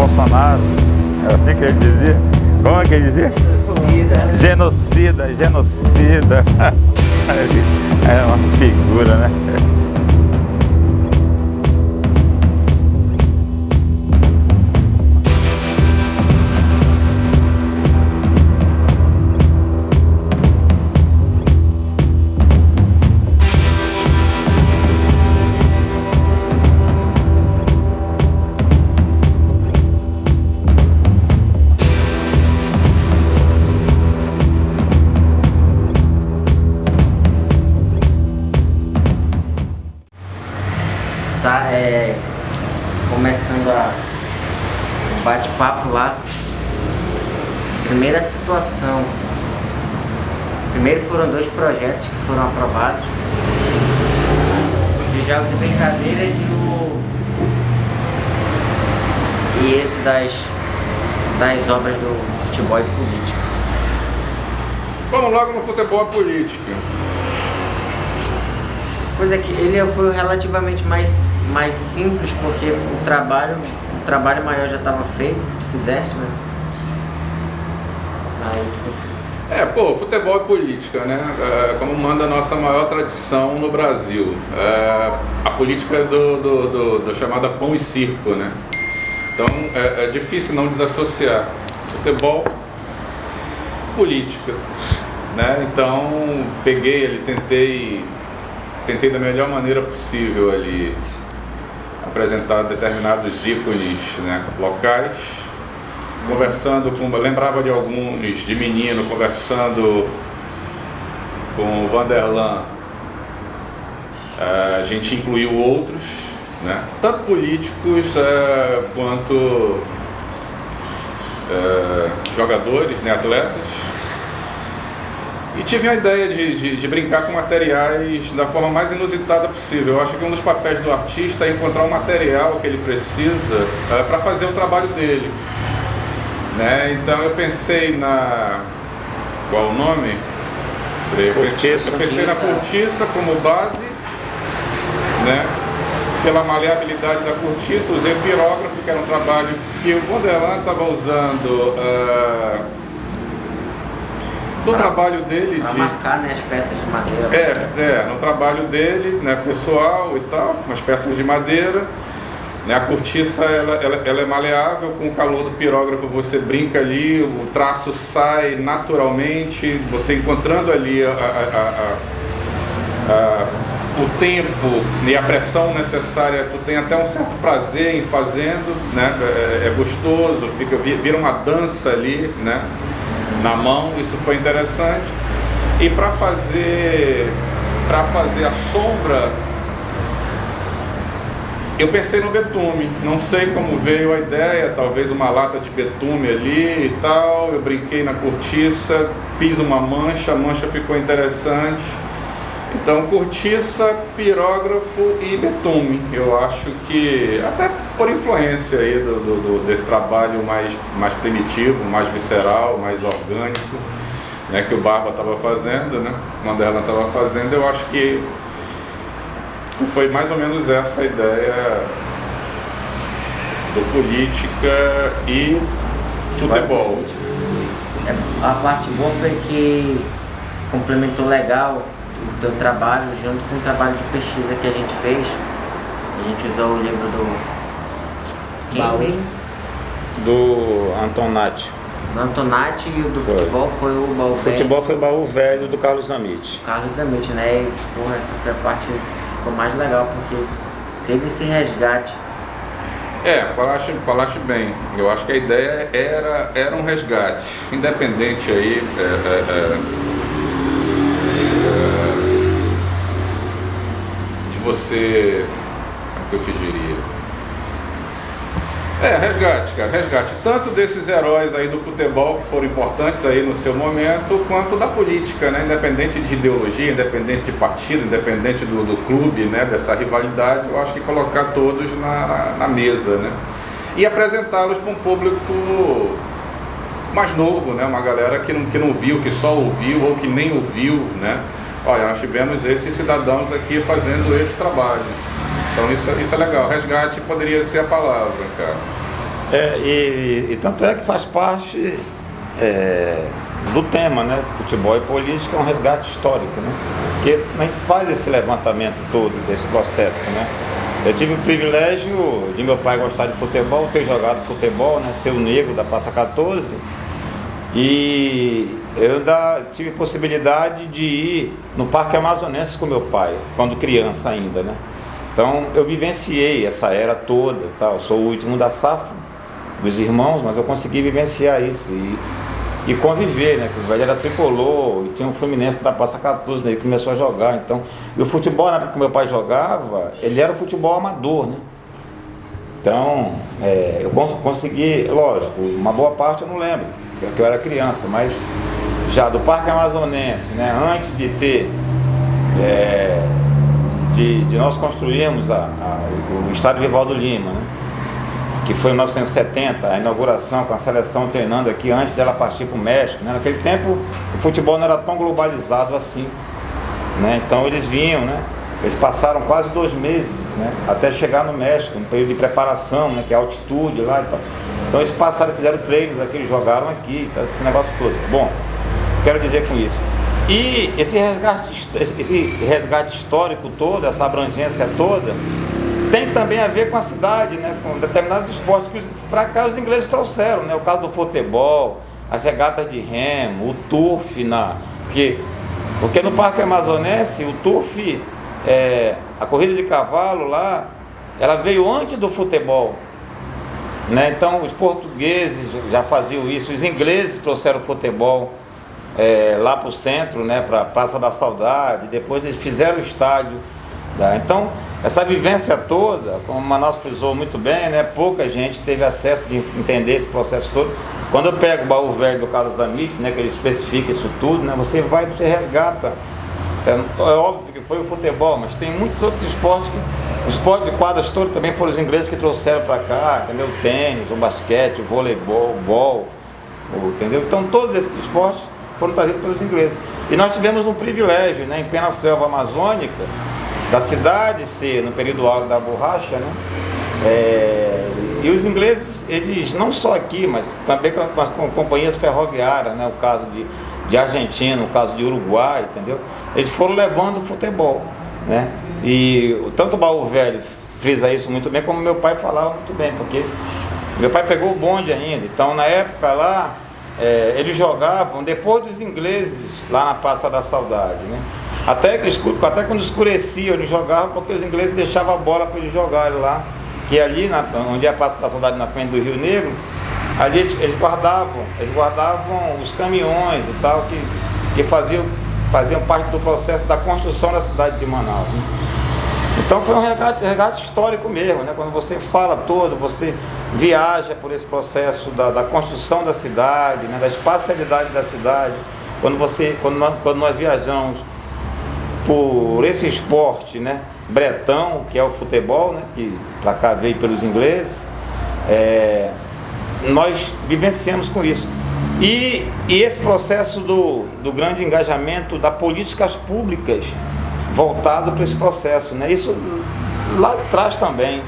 Bolsonaro. É assim que ele dizia. Como é que ele dizia? Genocida, genocida. É uma figura, né? Tá, começando o bate-papo lá. Primeira situação. Primeiro foram 2 projetos que foram aprovados. De jogos de brincadeiras e esse das obras do futebol e política. Vamos logo no futebol e política. Coisa que ele foi relativamente mais simples, porque o trabalho maior já estava feito, tu fizeste, né? Aí, futebol e política, né? Como manda a nossa maior tradição no Brasil. A política do chamada pão e circo, né? Então é difícil não desassociar futebol, política, né? Então peguei ele, tentei da melhor maneira possível ali apresentar determinados ícones, né, locais, lembrava de alguns de menino, conversando com o Vanderlan. A gente incluiu outros, né, tanto políticos quanto jogadores, né, atletas. E tive a ideia de brincar com materiais da forma mais inusitada possível. Eu acho que um dos papéis do artista é encontrar o material que ele precisa para fazer o trabalho dele, né? Então eu pensei qual o nome? Eu pensei na cortiça como base, né? Pela maleabilidade da cortiça, usei o pirógrafo, que era um trabalho que o Vanderlan estava usando no trabalho dele para marcar, né, as peças de madeira. No trabalho dele, né, pessoal e tal, umas peças de madeira, né, a cortiça ela é maleável, com o calor do pirógrafo você brinca ali, o traço sai naturalmente, você encontrando ali o tempo e a pressão necessária, tu tem até um certo prazer em fazendo, né, é gostoso, vira uma dança ali, né, na mão. Isso foi interessante. E para fazer a sombra, eu pensei no betume. Não sei como veio a ideia, talvez uma lata de betume ali e tal. Eu brinquei na cortiça, fiz uma mancha, a mancha ficou interessante. Então, cortiça, pirógrafo e betume. Eu acho que, até por influência aí desse trabalho mais primitivo, mais visceral, mais orgânico, né, que o Barba estava fazendo, né, o Vanderlan estava fazendo, eu acho que foi mais ou menos essa a ideia do política e futebol. A parte boa foi que complementou legal o teu trabalho junto com o trabalho de pesquisa que a gente fez. A gente usou o livro do Antonati. Do Antonati, e o do futebol foi o Baú Velho. O futebol foi o Baú Velho do Carlos Zamit. Carlos Zamit, né? E, porra, essa foi a parte que ficou mais legal, porque teve esse resgate. Falaste bem. Eu acho que a ideia era um resgate, independente aí de você, como que eu te diria? Resgate, cara, resgate. Tanto desses heróis aí do futebol que foram importantes aí no seu momento, quanto da política, né? Independente de ideologia, independente de partido, independente do clube, né? Dessa rivalidade, eu acho que colocar todos na mesa, né? E apresentá-los para um público mais novo, né? Uma galera que não viu, que só ouviu ou que nem ouviu, né? Olha, nós tivemos esses cidadãos aqui fazendo esse trabalho. Então isso é legal. Resgate poderia ser a palavra, cara. E tanto é que faz parte do tema, né? Futebol e política é um resgate histórico, né? Porque a gente faz esse levantamento todo, desse processo, né? Eu tive o privilégio de meu pai gostar de futebol, ter jogado futebol, né? Ser o negro da Praça 14. E eu ainda tive possibilidade de ir no Parque Amazonense com meu pai, quando criança ainda, né? Então eu vivenciei essa era toda, tá? Eu sou o último da safra dos irmãos, mas eu consegui vivenciar isso e conviver, né? Que o velho era tricolor, e tinha um Fluminense da Praça 14, né? Ele começou a jogar, então... E o futebol, na época que meu pai jogava, ele era o futebol amador, né? Então, eu consegui, lógico, uma boa parte eu não lembro, porque eu era criança, mas já do Parque Amazonense, né? Antes de ter... de nós construirmos o estádio Rivaldo Lima, né? Que foi em 1970, a inauguração com a seleção treinando aqui antes dela partir para o México, né? Naquele tempo o futebol não era tão globalizado assim, né? Então eles vinham, né? Eles passaram quase 2 meses, né? Até chegar no México, um período de preparação, né? Que é altitude lá e tal. Então eles passaram, fizeram treinos aqui, eles jogaram aqui, tá? Esse negócio todo. Bom, quero dizer com isso. E esse resgate histórico todo, essa abrangência toda, tem também a ver com a cidade, né? Com determinados esportes que para cá os ingleses trouxeram, né? O caso do futebol, as regatas de remo, o turf, porque no Parque Amazonense o turf, a corrida de cavalo lá, ela veio antes do futebol, né? Então os portugueses já faziam isso, os ingleses trouxeram o futebol lá para o centro, né? Para a Praça da Saudade, depois eles fizeram o estádio, tá? Então essa vivência toda, como o Manaus frisou muito bem, né? Pouca gente teve acesso de entender esse processo todo. Quando eu pego o baú velho do Carlos Amit, né? Que ele especifica isso tudo, né? Você resgata. É óbvio que foi o futebol, mas tem muitos outros esportes os esportes de quadras todos também foram os ingleses que trouxeram para cá, entendeu? O tênis, o basquete, o voleibol, o bol, entendeu? Então todos esses esportes foram trazidos pelos ingleses. E nós tivemos um privilégio, né? Em plena selva amazônica, da cidade ser no período áureo da borracha, né? E os ingleses, eles não só aqui, mas também com companhias ferroviárias, né? O caso de Argentina, o caso de Uruguai, entendeu? Eles foram levando o futebol, né? E tanto o Baú Velho frisa isso muito bem, como meu pai falava muito bem, porque meu pai pegou o bonde ainda. Então na época lá, eles jogavam depois dos ingleses lá na Praça da Saudade, né? Até quando escurecia eles jogavam, porque os ingleses deixavam a bola para eles jogarem lá, que ali onde é a Praça da Saudade, na frente do Rio Negro, ali eles guardavam os caminhões e tal, que faziam parte do processo da construção da cidade de Manaus, né? Então foi um resgate histórico mesmo, né? Quando você fala todo, você viaja por esse processo da construção da cidade, né? Da espacialidade da cidade. Quando nós viajamos por esse esporte, né? Bretão, que é o futebol, né? Que para cá veio pelos ingleses, nós vivenciamos com isso. E esse processo do grande engajamento das políticas públicas voltado para esse processo, né? Isso lá de trás também,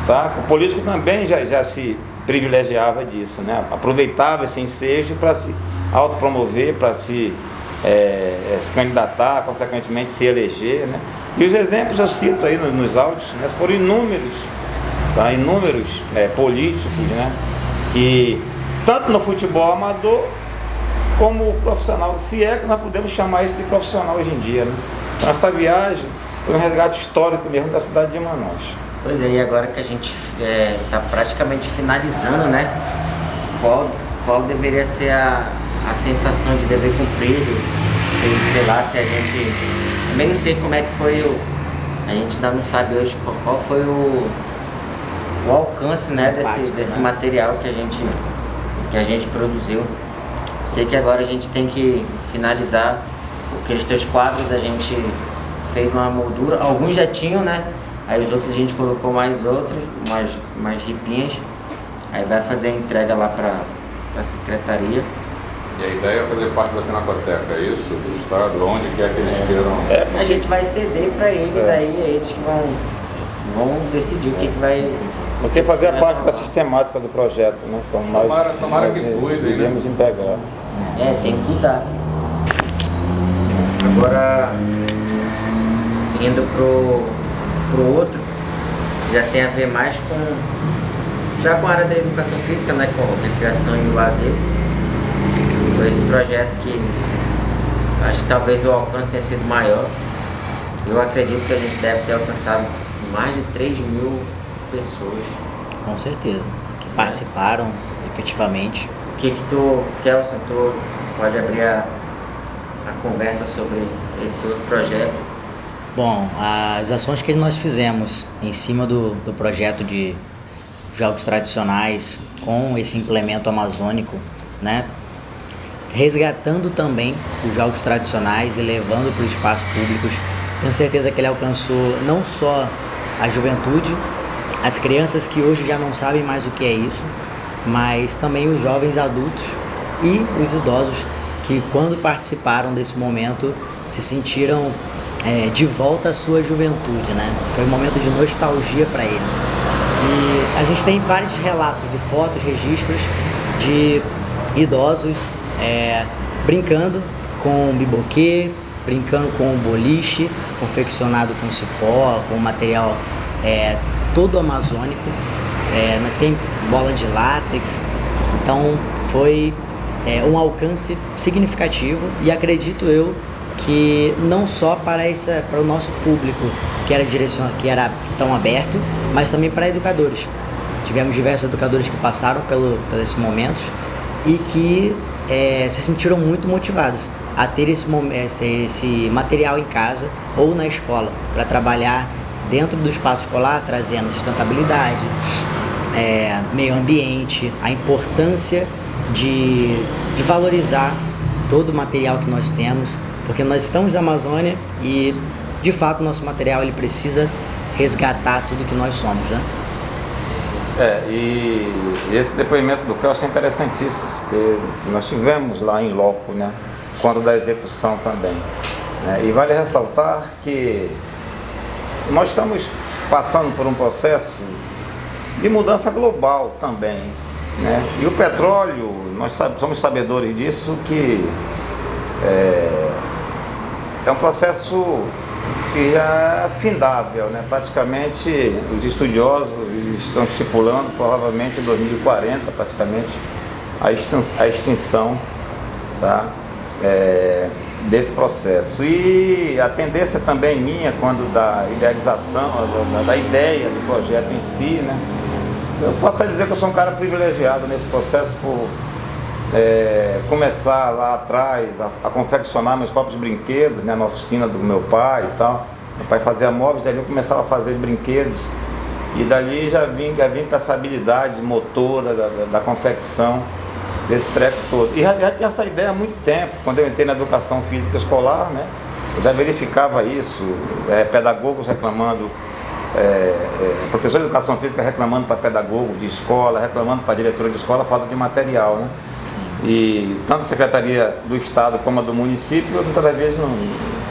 tá? O político também já se privilegiava disso, né? Aproveitava esse ensejo para se autopromover, para se candidatar, consequentemente se eleger, né? E os exemplos eu cito aí nos áudios, né? Foram inúmeros, tá? Inúmeros políticos, né? Que tanto no futebol amador como profissional, se é que nós podemos chamar isso de profissional hoje em dia, né? Então, essa viagem foi um resgate histórico mesmo da cidade de Manaus. Pois é, e agora que a gente está praticamente finalizando, né? Qual deveria ser a sensação de dever cumprido? Sei lá, se a gente... Também não sei como é que foi a gente ainda não sabe hoje qual foi o alcance, né, desse material que a gente produziu. Sei que agora a gente tem que finalizar aqueles 3 quadros, a gente fez uma moldura, alguns já tinham, né? Aí os outros a gente colocou mais outros, mais ripinhas. Aí vai fazer a entrega lá para a secretaria. E a ideia é fazer parte da Pinacoteca, é isso? Do Estado, onde quer que eles queiram? A gente vai ceder para eles aí, eles que vão vão decidir o que vai... Porque fazia parte da sistemática do projeto, né? Como Tomara que cuidem, né? Iremos integrar. Tem que cuidar. Agora, indo pro outro, já tem a ver mais com a área da educação física, né? Com recreação e lazer. Foi esse projeto que acho que talvez o alcance tenha sido maior. Eu acredito que a gente deve ter alcançado mais de 3 mil pessoas. Com certeza, que participaram efetivamente. O que tu, Kelson, tu pode abrir a conversa sobre esse outro projeto? Bom, as ações que nós fizemos em cima do projeto de jogos tradicionais com esse implemento amazônico, né? Resgatando também os jogos tradicionais e levando para os espaços públicos. Tenho certeza que ele alcançou não só a juventude, as crianças que hoje já não sabem mais o que é isso, mas também os jovens adultos e os idosos que, quando participaram desse momento, se sentiram de volta à sua juventude, né? Foi um momento de nostalgia para eles. E a gente tem vários relatos e fotos, registros de idosos brincando com biboquê, brincando com boliche, confeccionado com cipó, com material todo amazônico, tem bola de látex. Então foi um alcance significativo, e acredito eu que não só para o nosso público que era tão aberto, mas também para educadores. Tivemos diversos educadores que passaram por esses momentos e que se sentiram muito motivados a ter esse material em casa ou na escola para trabalhar dentro do espaço escolar, trazendo sustentabilidade, meio ambiente, a importância de valorizar todo o material que nós temos, porque nós estamos na Amazônia e, de fato, nosso material ele precisa resgatar tudo que nós somos, né? E esse depoimento do Kelson é interessantíssimo, porque nós tivemos lá em loco, né, quando da execução também. E vale ressaltar que nós estamos passando por um processo de mudança global também, né? E o petróleo, nós somos sabedores disso, que é um processo que já é findável, né? Praticamente os estudiosos estão estipulando provavelmente em 2040 praticamente a extinção, tá? Desse processo. E a tendência também minha, quando da idealização, da ideia do projeto em si, né? Eu posso até dizer que eu sou um cara privilegiado nesse processo por começar lá atrás a confeccionar meus próprios brinquedos, né, na oficina do meu pai e tal. Meu pai fazia móveis, ali eu começava a fazer os brinquedos, e dali já vim com essa habilidade motora da confecção desse treco todo. E já tinha essa ideia há muito tempo. Quando eu entrei na educação física escolar, né, eu já verificava isso, pedagogos reclamando, professor de educação física reclamando para pedagogo de escola, reclamando para diretora de escola a falta de material, né? E tanto a Secretaria do Estado como a do município, muitas vezes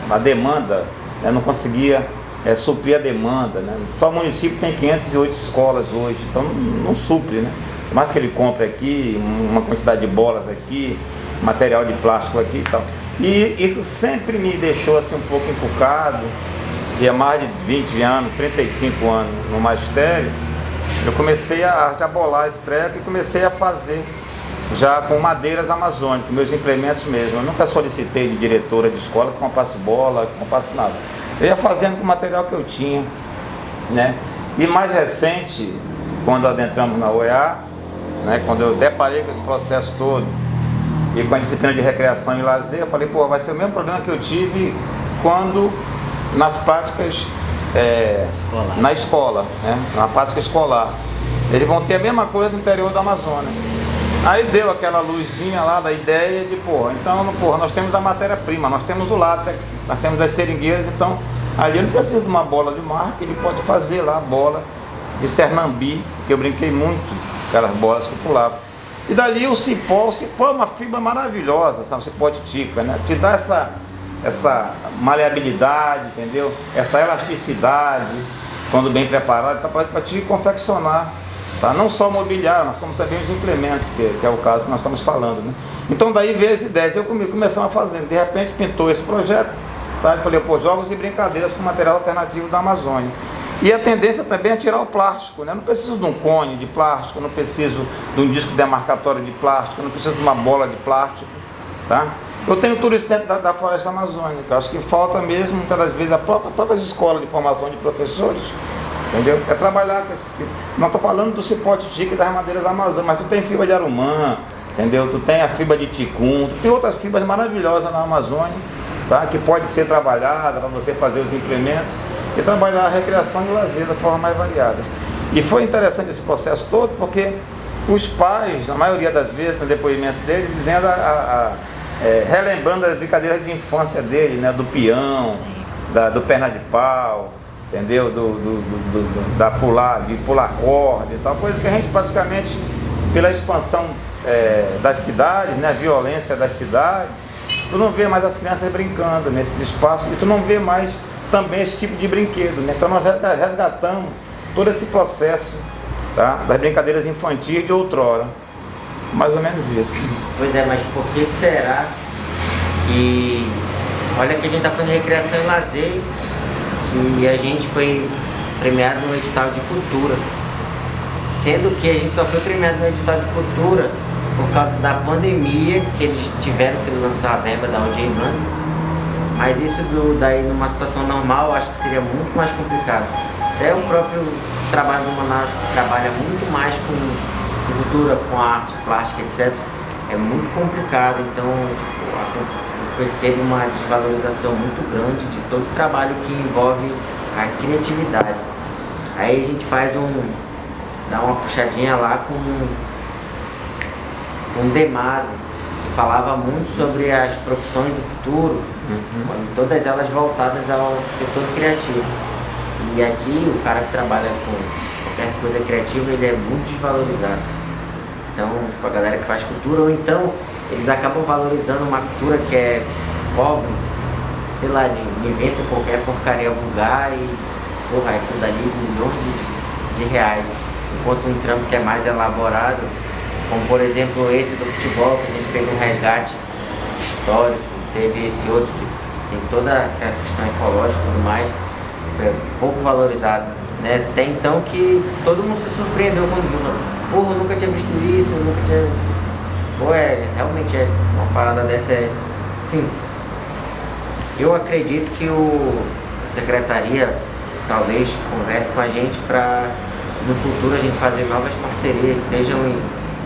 a demanda, né, não conseguia suprir a demanda, né? Só o município tem 508 escolas hoje, então não supre, né? Mais que ele compre aqui, uma quantidade de bolas aqui, material de plástico aqui e tal. E isso sempre me deixou assim um pouco encucado, e há mais de 20 anos, 35 anos no magistério, eu comecei a bolar esse treco e comecei a fazer já com madeiras amazônicas, meus implementos mesmo. Eu nunca solicitei de diretora de escola que comprasse bola, que comprasse nada. Eu ia fazendo com o material que eu tinha, né? E mais recente, quando adentramos na UEA, né, quando eu deparei com esse processo todo e com a disciplina de recreação e lazer, eu falei, pô, vai ser o mesmo problema que eu tive quando nas práticas na escola, né, na prática escolar. Eles vão ter a mesma coisa no interior do Amazonas. Aí deu aquela luzinha lá da ideia de, nós temos a matéria-prima, nós temos o látex, nós temos as seringueiras, então ali ele precisa de uma bola de marca, ele pode fazer lá a bola de Cernambi, que eu brinquei muito, aquelas bolas que pulavam. E dali o cipó é uma fibra maravilhosa, sabe, o cipó de tica, né, que dá essa maleabilidade, entendeu? Essa elasticidade, quando bem preparado, para te confeccionar, tá? Não só o mobiliário, mas como também os implementos, que é o caso que nós estamos falando, né? Então daí veio as ideias, eu começamos a fazer, de repente pintou esse projeto, tá? Eu falei, pô, jogos e brincadeiras com material alternativo da Amazônia. E a tendência também é tirar o plástico, né? Não preciso de um cone de plástico, não preciso de um disco demarcatório de plástico, não preciso de uma bola de plástico, tá? Eu tenho tudo isso dentro da floresta amazônica. Acho que falta mesmo, muitas das vezes, as próprias escolas de formação de professores, entendeu? É trabalhar com esse tipo. Não estou falando do cipote tique das madeiras da Amazônia, mas tu tem fibra de arumã, entendeu? Tu tem a fibra de ticum, tu tem outras fibras maravilhosas na Amazônia, tá? Que pode ser trabalhada para você fazer os implementos e trabalhar a recreação e o lazer da forma mais variadas. E foi interessante esse processo todo, porque os pais, na maioria das vezes, no depoimento deles, dizendo relembrando as brincadeiras de infância dele, né? Do peão, do perna de pau, entendeu? De pular corda e tal, coisa que a gente praticamente, pela expansão das cidades, né? A violência das cidades, tu não vê mais as crianças brincando nesses espaços e tu não vê mais também esse tipo de brinquedo, né? Então nós resgatamos todo esse processo, tá? Das brincadeiras infantis de outrora. Mais ou menos isso. Pois é, mas por que será que... Olha que a gente está falando de recreação e lazer, que a gente foi premiado no edital de cultura. Sendo que a gente só foi premiado no edital de cultura por causa da pandemia, que eles tiveram que lançar a verba da Aldir Blanc. Mas isso daí numa situação normal, eu acho que seria muito mais complicado. Até o próprio trabalho do Manaus, que trabalha muito mais com cultura, com arte, plástica, etc. É muito complicado, então tipo, eu percebo uma desvalorização muito grande de todo o trabalho que envolve a criatividade. Aí a gente dá uma puxadinha lá com o Demase, que falava muito sobre as profissões do futuro, todas elas voltadas ao setor criativo. E aqui o cara que trabalha com qualquer coisa criativa, ele é muito desvalorizado. Então, tipo, a galera que faz cultura, ou então eles acabam valorizando uma cultura que é pobre, sei lá, inventa qualquer porcaria vulgar e, porra, aquilo dali milhões de reais. Enquanto um trampo que é mais elaborado, como por exemplo esse do futebol, que a gente fez um resgate histórico, teve esse outro que tem toda a questão ecológica e tudo mais, é pouco valorizado, né? Até então que todo mundo se surpreendeu quando viu. Porra, eu nunca tinha visto isso, eu nunca tinha... Pô, realmente uma parada dessa Sim. Eu acredito que a Secretaria talvez converse com a gente para no futuro a gente fazer novas parcerias, sejam em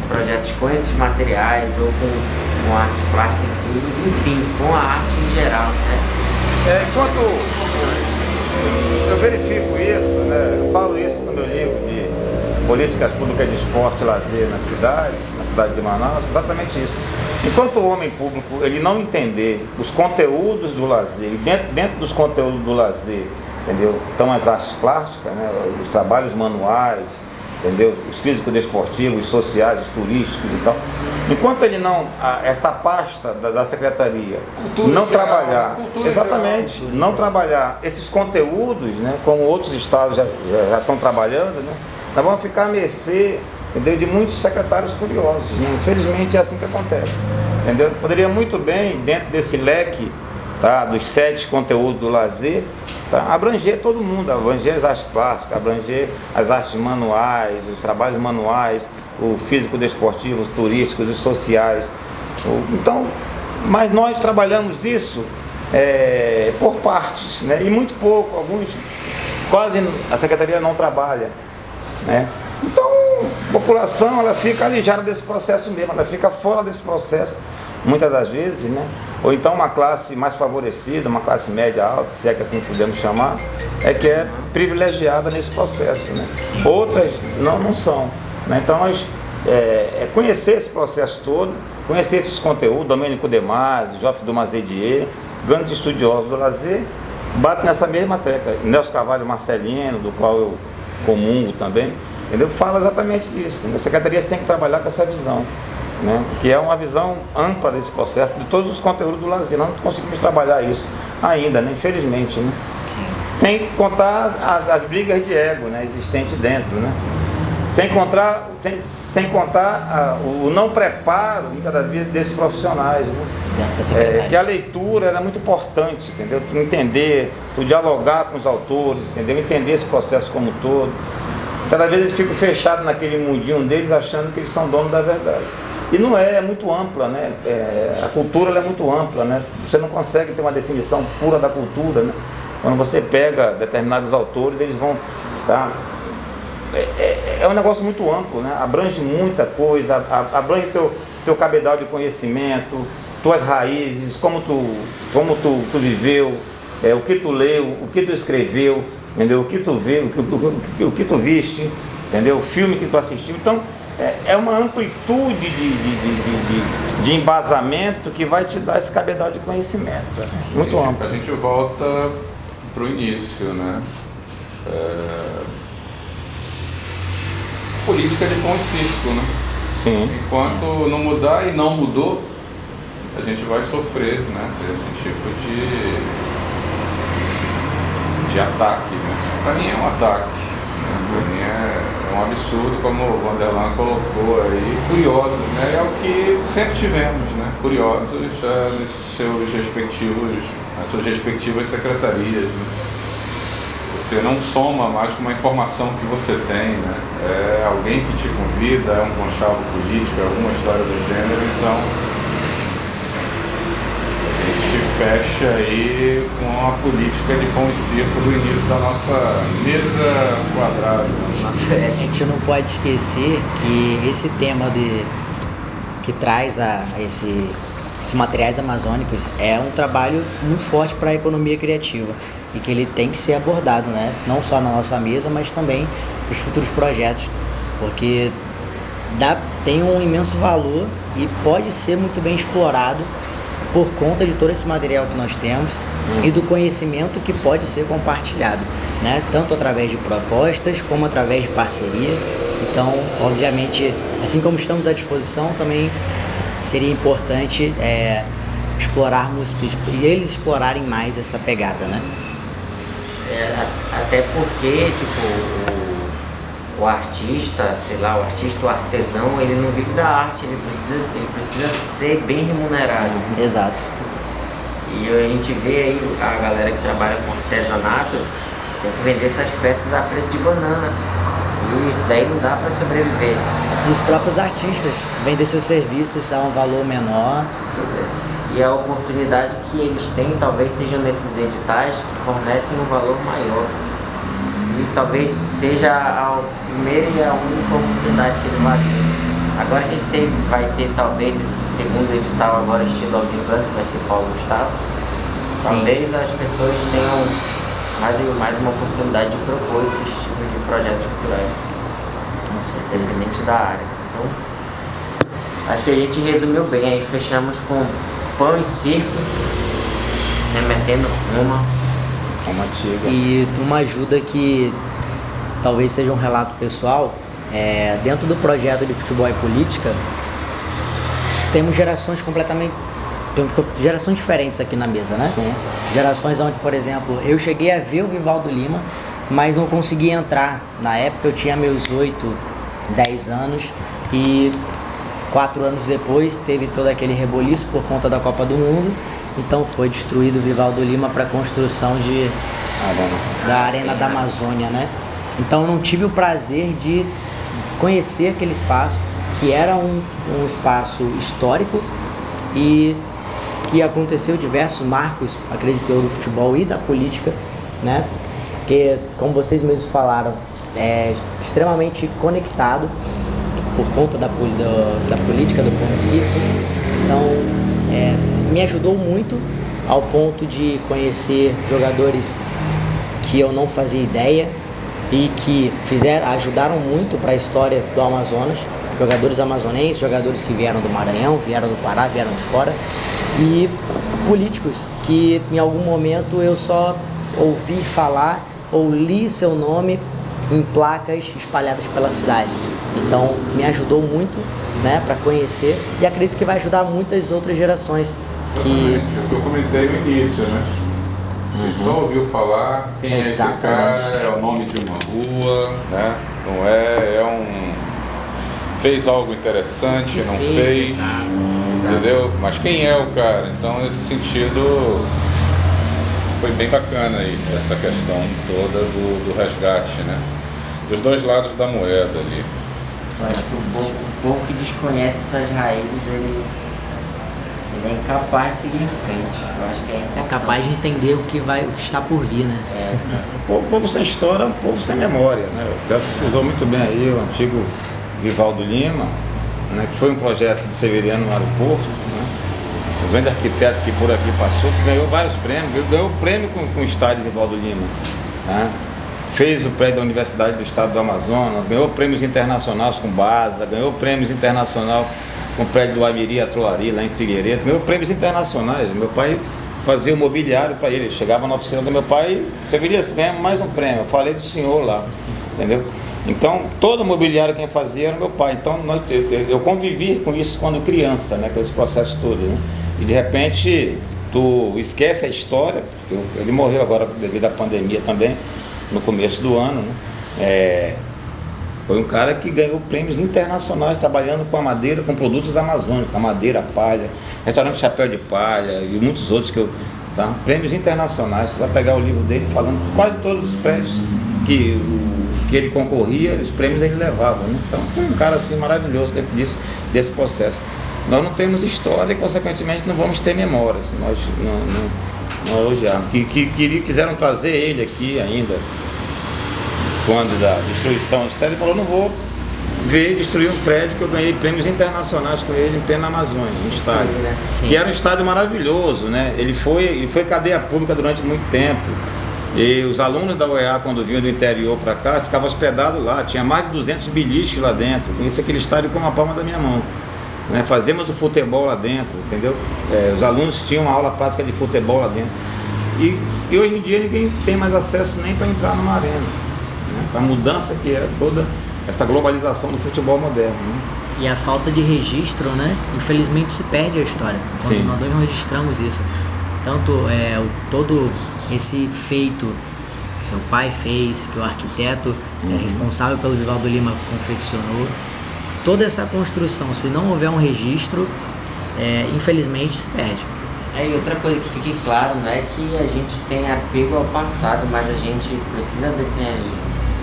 projetos com esses materiais ou com arte plástica em si, enfim, com a arte em geral, né? Enquanto eu verifico isso, né, eu falo isso no meu livro de Políticas Públicas de Esporte e Lazer na cidade de Manaus, exatamente isso. Enquanto o homem público ele não entender os conteúdos do lazer, e dentro dos conteúdos do lazer, entendeu? Estão as artes plásticas, né, os trabalhos manuais, entendeu? Os físico-desportivos, os sociais, os turísticos e tal. Enquanto ele não, essa pasta da secretaria, cultura não geral, trabalhar, exatamente, geral, não trabalhar esses conteúdos, né, como outros estados já estão trabalhando, né, nós vamos ficar à mercê, entendeu, de muitos secretários curiosos, né? Infelizmente é assim que acontece, entendeu? Poderia muito bem, dentro desse leque, tá, dos 7 conteúdos do lazer, tá, abranger todo mundo, abranger as artes plásticas, abranger as artes manuais, os trabalhos manuais, o físico-desportivo, os turísticos, os sociais. Então, mas nós trabalhamos isso por partes, né? E muito pouco, alguns, quase a secretaria não trabalha, né? Então, a população ela fica alijada desse processo mesmo, ela fica fora desse processo, muitas das vezes, né? Ou então uma classe mais favorecida, uma classe média alta, se é que assim podemos chamar, que é privilegiada nesse processo, né? Outras não são, né? Então nós conhecer esse processo todo, conhecer esses conteúdos, Domênico De Masi, Geoffrey Dumazedier, grandes estudiosos do lazer, batem nessa mesma tecla. Nelson Carvalho Marcelino, do qual eu comungo também, entendeu? Fala exatamente disso. A secretaria tem que trabalhar com essa visão, né? Que é uma visão ampla desse processo, de todos os conteúdos do lazer. Nós não conseguimos trabalhar isso ainda, né? Infelizmente, né? Sim. Sem contar as brigas de ego, né, existentes dentro, né? Sem contar o não preparo, muitas das vezes, desses profissionais, né? Que a leitura era muito importante, entendeu? Tu entender, tu dialogar com os autores, entendeu? Entender esse processo como um todo. Cada vez eles ficam fechados naquele mundinho deles, achando que eles são donos da verdade. E não é muito ampla, né? A cultura ela é muito ampla, né? Você não consegue ter uma definição pura da cultura, né? Quando você pega determinados autores, eles vão... Tá? É um negócio muito amplo, né? Abrange muita coisa, abrange teu cabedal de conhecimento, tuas raízes, como tu viveu, o que tu leu, o que tu escreveu, entendeu? O que tu viu, o que tu viste, entendeu? O filme que tu assistiu. Então, é uma amplitude de embasamento que vai te dar esse cabedal de conhecimento. Muito amplo. A gente volta para o início, né? Política de pão e circo, né? Sim. Enquanto não mudar e não mudou, a gente vai sofrer, né? Esse tipo de ataque, né? Para mim é um ataque, né? Para mim é um absurdo, como o Vanderlan colocou aí, curiosos, né? É o que sempre tivemos, né? Curiosos nas suas respectivas secretarias, né? Você não soma mais com uma informação que você tem, né? É alguém que te convida, é um conchavo político, é alguma história do gênero, então a gente fecha aí com a política de pão e circo do início da nossa mesa quadrada. A gente não pode esquecer que esse tema que traz esses materiais amazônicos é um trabalho muito forte para a economia criativa e que ele tem que ser abordado, né? Não só na nossa mesa, mas também para os futuros projetos, porque tem um imenso valor e pode ser muito bem explorado por conta de todo esse material que nós temos e do conhecimento que pode ser compartilhado, né? Tanto através de propostas como através de parceria. Então, obviamente, assim como estamos à disposição, também seria importante explorarmos e eles explorarem mais essa pegada, né? Até porque, tipo, o artista, sei lá, o artista, o artesão, ele não vive da arte, ele precisa ser bem remunerado. Exato. E a gente vê aí a galera que trabalha com artesanato tem que vender essas peças a preço de banana. E isso daí não dá para sobreviver. E os próprios artistas vender seus serviços a um valor menor. E a oportunidade que eles têm talvez sejam nesses editais que fornecem um valor maior. E talvez seja a primeira e a única oportunidade que ele vai ter. Agora a gente vai ter talvez esse segundo edital agora estilo Aldir Blanc, que vai ser Paulo Gustavo. Sim. Talvez as pessoas tenham mais uma oportunidade de propor esses tipos de projetos culturais. Independente da área. Então, acho que a gente resumiu bem, aí fechamos com pão e circo, remetendo uma antiga. E uma ajuda que talvez seja um relato pessoal, dentro do projeto de futebol e política, temos gerações diferentes aqui na mesa, né? Sim. Gerações onde, por exemplo, eu cheguei a ver o Vivaldo Lima, mas não consegui entrar. Na época eu tinha meus 8, 10 anos e 4 anos depois teve todo aquele reboliço por conta da Copa do Mundo. Então foi destruído o Vivaldo Lima para a construção da Arena da Amazônia, né? Então eu não tive o prazer de conhecer aquele espaço, que era um espaço histórico e que aconteceu diversos marcos, acredito eu, do futebol e da política, né? Porque, como vocês mesmos falaram, é extremamente conectado por conta da política do Pão e Circo. Então, me ajudou muito ao ponto de conhecer jogadores que eu não fazia ideia e que ajudaram muito para a história do Amazonas, jogadores amazonenses, jogadores que vieram do Maranhão, vieram do Pará, vieram de fora, e políticos que em algum momento eu só ouvi falar ou li seu nome em placas espalhadas pela cidade. Então me ajudou muito, né, para conhecer, e acredito que vai ajudar muitas outras gerações. Eu comentei no início, né? Só ouviu falar quem Exatamente. é esse cara, é o nome de uma rua, né? Não é fez algo interessante, não fez, exato. entendeu? Mas quem é o cara? Então, nesse sentido, foi bem bacana aí essa questão toda do resgate, né? Dos dois lados da moeda ali. Eu acho que o povo que desconhece suas raízes, ele é incapaz de seguir em frente. Eu acho que é É importante. capaz de entender o que está por vir, né? O povo sem história é um povo sem memória, né? O Celso usou muito bem aí o antigo Vivaldo Lima, né? Que foi um projeto do Severiano no aeroporto, né? O grande arquiteto que por aqui passou, que ganhou vários prêmios, ganhou o prêmio com o estádio Vivaldo Lima, né? Fez o prédio da Universidade do Estado do Amazonas, ganhou prêmios internacionais com BASA, ganhou prêmios internacionais com o prédio do Amiri Atroari, lá em Figueiredo, ganhou prêmios internacionais. Meu pai fazia o mobiliário para ele, chegava na oficina do meu pai, você viria ganhar mais um prêmio, eu falei do senhor lá, entendeu? Então, todo o mobiliário quem fazia era meu pai. Então, eu convivi com isso quando criança, né, com esse processo todo, né? E de repente, tu esquece a história, porque ele morreu agora devido à pandemia também, no começo do ano, né? Foi um cara que ganhou prêmios internacionais trabalhando com a madeira, com produtos amazônicos, a madeira, a palha, restaurante Chapéu de Palha e muitos outros tá? Prêmios internacionais. Você vai pegar o livro dele falando quase todos os prédios que ele concorria, os prêmios ele levava, né? Então foi um cara assim maravilhoso dentro desse processo. Nós não temos história e consequentemente não vamos ter memória, se nós não elogiarmos. Quiseram trazer ele aqui ainda, quando da destruição do estádio, ele falou, não vou ver destruir um prédio que eu ganhei prêmios internacionais com ele em plena Amazônia, um estádio. Sim. Que era um estádio maravilhoso, né? Ele foi cadeia pública durante muito tempo. E os alunos da UEA, quando vinham do interior para cá, ficavam hospedados lá, tinha mais de 200 biliches lá dentro. Conheci aquele estádio com a palma da minha mão, né? Fazemos o futebol lá dentro, entendeu? Os alunos tinham uma aula prática de futebol lá dentro. E hoje em dia ninguém tem mais acesso nem para entrar numa arena, né? A mudança que é toda essa globalização do futebol moderno, né? E a falta de registro, né? Infelizmente se perde a história. Quando Sim. nós não registramos isso. Tanto todo esse feito que seu pai fez, que o arquiteto responsável pelo Vivaldo Lima confeccionou, toda essa construção, se não houver um registro, infelizmente se perde. E outra coisa que fique claro, não é que a gente tem apego ao passado, mas a gente precisa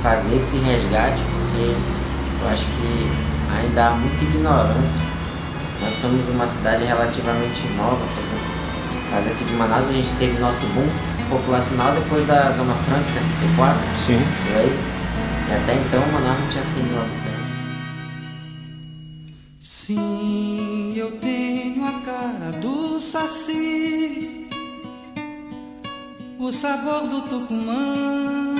fazer esse resgate, porque eu acho que ainda há muita ignorância. Nós somos uma cidade relativamente nova, por exemplo. Mas aqui de Manaus a gente teve nosso boom populacional depois da Zona Franca, 64, Sim. por aí. E até então Manaus não tinha 100 mil habitantes. Sim, eu tenho a cara do saci, o sabor do tucumã,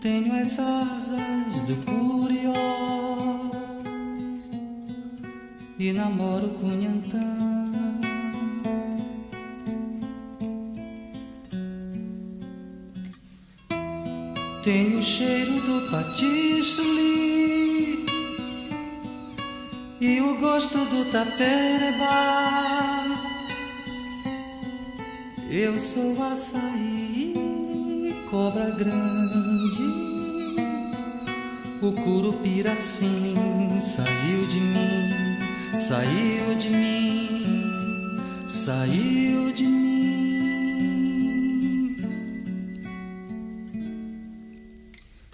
tenho as asas do curió e namoro Cunhantã. Tenho o cheiro do patiçuli e o gosto do tapereba. Eu sou açaí, cobra grande, o curupira sim saiu de mim, saiu de mim, saiu de mim.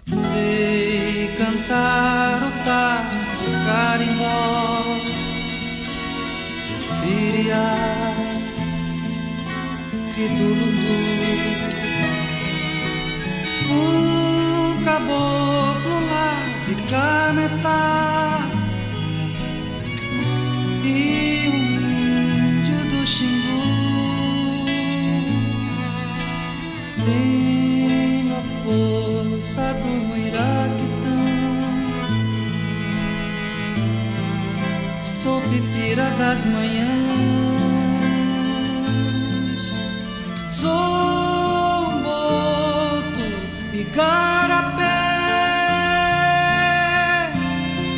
Sei cantar o taco, o carimbó, o siriá e do lundu. Um caboclo lá de Cametá e um índio do Xingu. Tenho a força do Muiraquitã, sou pipira das manhãs, sou um boto igarapé,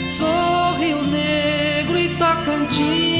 sou Rio Negro e Tocantins.